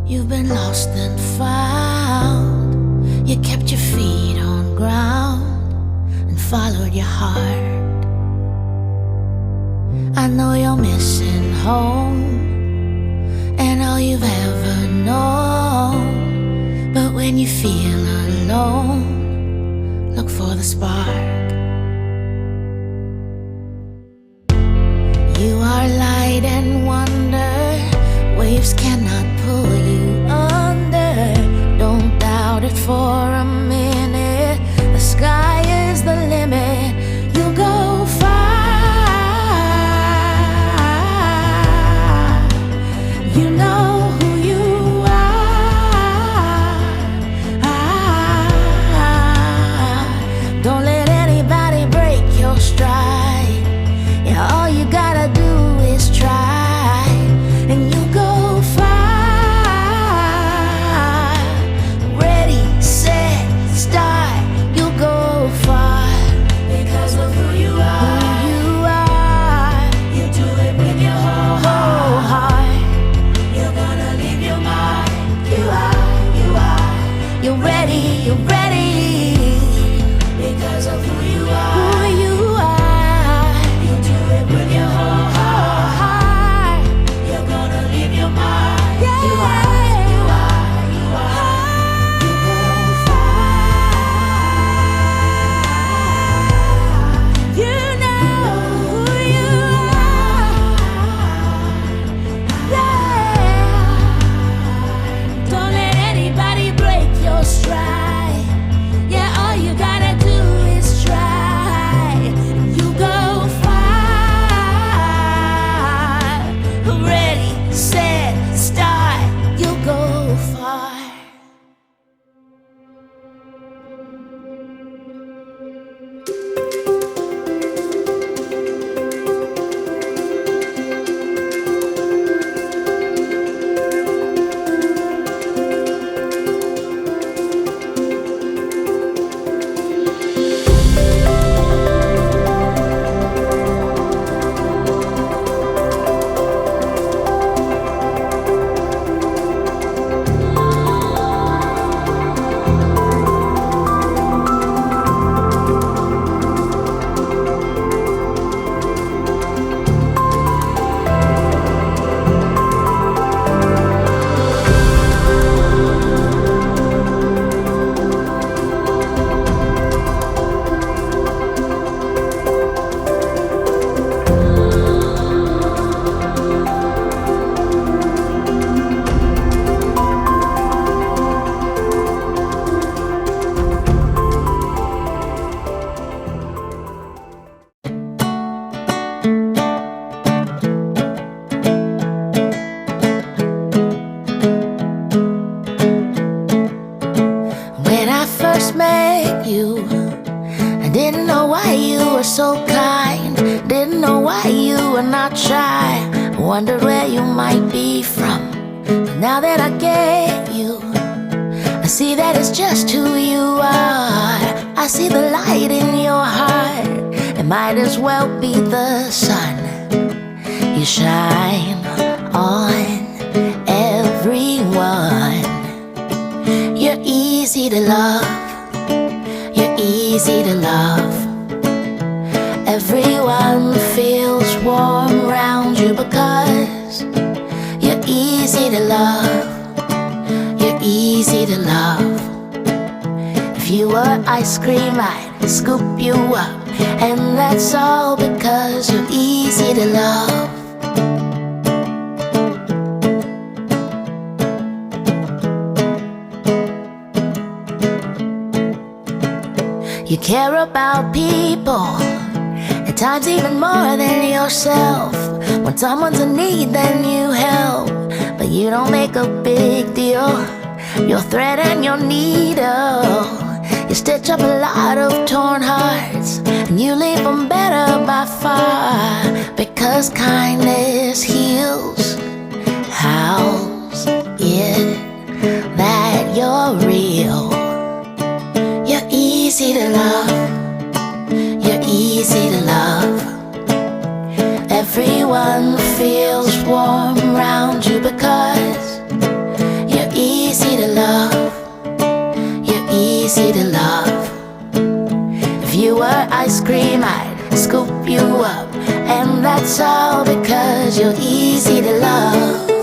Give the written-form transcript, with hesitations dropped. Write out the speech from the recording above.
You've been lost and found. You kept your feet on ground and followed your heart. I know you're missing home and all you've ever known. But when you feel alone, look for the spark. You are light and wonder. Waves cannot pull you under. Don't doubt it for a minute. The sky is the limit. You'll go far. You know who you are. Don't let anybody break your stride. Yeah, all you gotta do is try, and you go far. Ready, set, start, you'll go far. Because of who you are. Who you are. You do it with your whole heart. You're gonna leave your mark. You are. You're ready, you're ready. Because of who you are. Who you are. You do it with your whole heart. You're gonna leave your mark. Yeah. You are. You go far. You know who you are. Yeah. Don't let anybody break your stride. Yeah, all you gotta do is try. You go far. Ready, set, start. You go far. When I first met you, I didn't know why you were so kind. Didn't know why you were not shy. I wondered where you might be from. But now that I get you, I see that it's just who you are. I see the light in your heart. It might as well be the sun. You shine on everyone. You're easy to love. You're easy to love. Everyone feels warm around you because you're easy to love. You're easy to love. If you were ice cream, I'd scoop you up. And that's all because you're easy to love. You care about people, at times even more than yourself. When someone's in need, then you help, but you don't make a big deal. Your thread and your needle, you stitch up a lot of torn hearts, and you leave them better by far. Because kindness heals. How's it that you're real? You're easy to love. You're easy to love. Everyone feels warm around you because you're easy to love. If you were ice cream, I'd scoop you up, and that's all because you're easy to love.